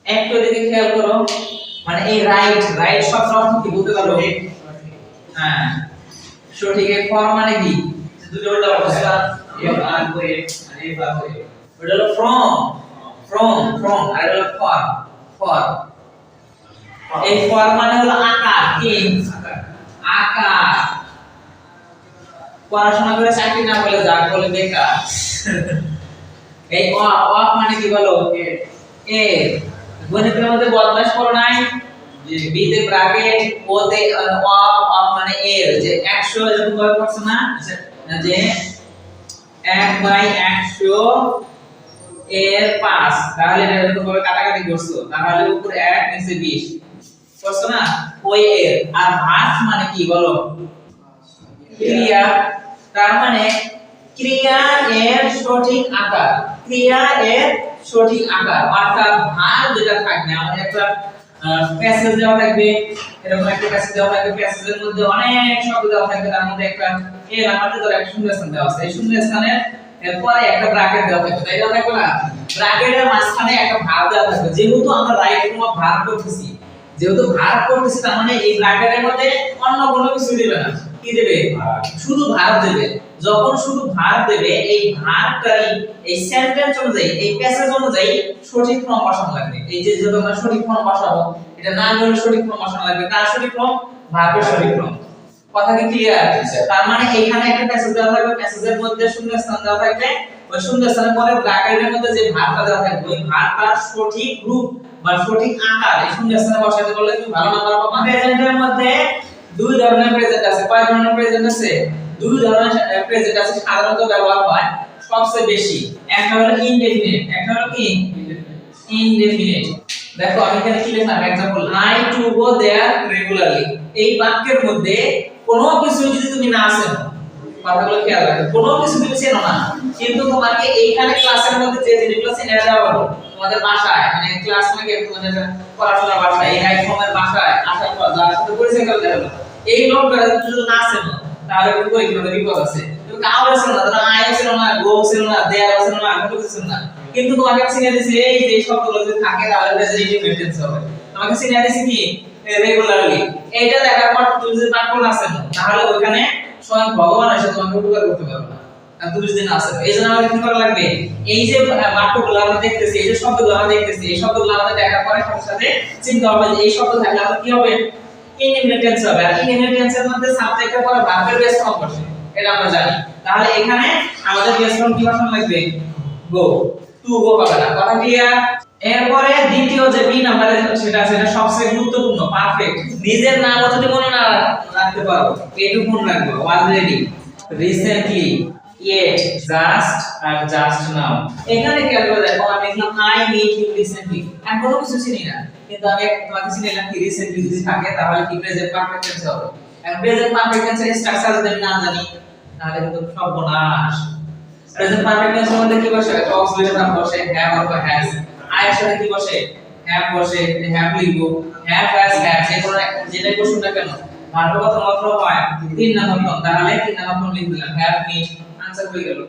একটু দিকে খেয়াল করো, মানে এই রাইট রাইট শব্দ অর্থ কি বলতে পারো? হ্যাঁ, সঠিক। এর ফর মানে কি? দুটো উল্টা অবস্থা, এফ আর করে আর এফ আর করে। ওটা হলো ফ্রম আর এটা হলো ফর। এই ফর মানে হলো আকার, কি আকার। পড়াশোনা করে চাকরি না পেলে যা বলে বেকার। এই অফ মানে কি বলো? এ গণিতের মধ্যে বদমাশ করো নাই, যে বি তে ব্র্যাকেট, ও তে অফ মানে এর, যে 100 এরকম ভাবে করছ না, যে 1/100 এর 5, তাহলে এটা এরকম ভাবে কাটাকাটি করছো, তাহলে উপরে 1 নিচে 20 করছো না, ওই এর। আর ভার্ব মানে কি বলো? ক্রিয়া। তার মানে ক্রিয়া এর সঠিক আকার, ক্রিয়া এর সঠিক আকার। অর্থাৎ ভার্ব যেটা থাকবে, আমাদের একটা প্যাসেজ দেওয়া থাকবে, এরকম একটা প্যাসেজ দেওয়া থাকবে, প্যাসেজের মধ্যে অনেক শব্দ দেওয়া থাকবে, তার মধ্যে একটা এর আমাদের ধর একটা শূন্যস্থান দেওয়া আছে, এই শূন্যস্থানের এরপরে একটা ব্র্যাকেট দেওয়া থাকবে, তাই দেওয়া থাকবে না? ব্র্যাকেটের মাঝখানে একটা ভার্ব দেওয়া থাকবে। যেহেতু আমরা রাইট ফর্ম অফ ভার্ব করতেছি, তার মানে এই ব্র্যাকেটের মধ্যে অন্য কোনো কিছু দিবে না। কি দেবে? শুধু ভার্ব দেবে। যখন শুধু ভার্ব দেবে, এই ভার্বটাই এই সেন্টেন্স অনুযায়ী, এই প্যাসেজ অনুযায়ী সঠিক ফর্ম বসানো লাগবে। এই যে যখন আমরা সঠিক ফর্ম বসাবো, এটা না হলে সঠিক ফর্ম বসানো লাগবে। কার সঠিক ফর্ম? ভার্বের সঠিক ফর্ম। কথা কি ক্লিয়ার? তার মানে এখানে একটা প্যাসেজ দেওয়া থাকবে, প্যাসেজের মধ্যে শূন্যস্থান দেওয়া থাকবে, ওই শূন্যস্থানের পরে ব্র্যাকেটের মধ্যে যে ভার্বটা দেওয়া থাকবে, ওই ভার্বটার সঠিক রূপ বা সঠিক আকার এই শূন্যস্থানে বসাতে বললে তুমি ভালো নাম্বার পাবা। প্রেজেন্টের মধ্যে দুই ধরনের প্রেজেন্ট আছে। কয় ধরনের প্রেজেন্ট আছে? দুই ধরনের প্রেজেন্ট আছে, সাধারণত ব্যবহার হয় সবচেয়ে বেশি। একটা হলো ইনডেফিনিট, একটা হলো কি ইনডেফিনিট। দেখো আমি এখানে কি লিখলাম, example I to go there regularly. এই বাক্যের মধ্যে কোনো কিছু যদি তুমি না চেনো, কথাগুলো খেয়াল রাখো, কোনো কিছু তুমি চেনো না, কিন্তু তোমাকে এইখানে ক্লাসের মধ্যে যে জিনিসগুলো চেনে দেওয়া হলো, তোমাদের বাসায় মানে ক্লাস মানে তোমাদের পড়াশোনার বাসায়, এই রাইট ফর্মের বাসায় আসার পর যার সাথে পরিচয় করে দেওয়া হলো, এই লোকটা যদি না চেনো, তাহলে কিন্তু পরীক্ষাতে বিপদ আছে। তুমি কাউকে চেনো না, ধরো আই চেনো না, গো চেনো না, দেয়ার চেনো না, কোনো কিছু চেনো না, কিন্তু তোমাকে চিনে দিয়েছে এই যে শব্দগুলো যদি থাকে, তাহলে প্রেজেন্টেটিভ টেন্স হবে। তোমাকে চিনে দিয়েছে কি রেগুলারলি। এইটা দেখার পর তুমি যদি বাক্য না চেনো, তাহলে ওখানে স্বয়ং ভগবান এসে তোমাকে উপকার করতে পারবে না। আর তুমি যদি না চেনো, এইজন্য আমাদের কি করা লাগবে? এই যে বাক্যগুলো আমরা দেখতেছি, এই যে শব্দগুলো আমরা দেখতেছি, এই শব্দগুলো আমাদের দেখার পরে সাথে সাথে চিন্তা হবে যে এই শব্দ থাকলে আমাদের কি হবে? ইনডিফিনিট টেন্স হবে। আর ইনডিফিনিট টেন্সের মধ্যে সাবজেক্টের পরে ভার্বের বেস ফর্ম বসে, এটা আমরা জানি। তাহলে এখানে আমাদের বেস ফর্ম কি বসানো লাগবে? গো। টু গো হবে না। কথা ক্লিয়ার? এরপরে দ্বিতীয় যে বি নাম্বারে সেটা সবচেয়ে গুরুত্বপূর্ণ, পারফেক্ট। নিজের নামও যদি মনে না রাখতে পারো, এটুকু মনে রাখবে, অলরেডি, রিসেন্টলি, ইয়েট, জাস্ট আর জাস্ট নাও। এখানে কি করে দেখো, আমি লিখলাম আই মিট ইউ রিসেন্টলি, আমি কোনো কিছু চিনি না, কিন্তু আমি তোমাকে চিনলাম কি রিসেন্টলি যদি থাকে, তাহলে কি প্রেজেন্ট পারফেক্ট টেন্স হবে। এখন প্রেজেন্ট পারফেক্ট টেন্সের স্ট্রাকচার যদি আমি না জানি, তাহলে কিন্তু সর্বনাশ। প্রেজেন্ট পারফেক্ট টেন্সের মধ্যে কি বসে? অক্সিলারি ভার্ব বসে, হ্যাভ অথবা হ্যাজ। আই এর সাথে কি বসে? হ্যাভ বসে, হ্যাভ লিখবো, হ্যাভ হ্যাজ হ্যাড, যে কোনো যেটাই বসুক না কেন, ভার্ব কত মাত্র হয় 3 নাম্বার ফর্ম, তাহলে 3 নাম্বার ফর্ম লিখে দিলাম, হ্যাভ মিট, আনসার হয়ে গেল।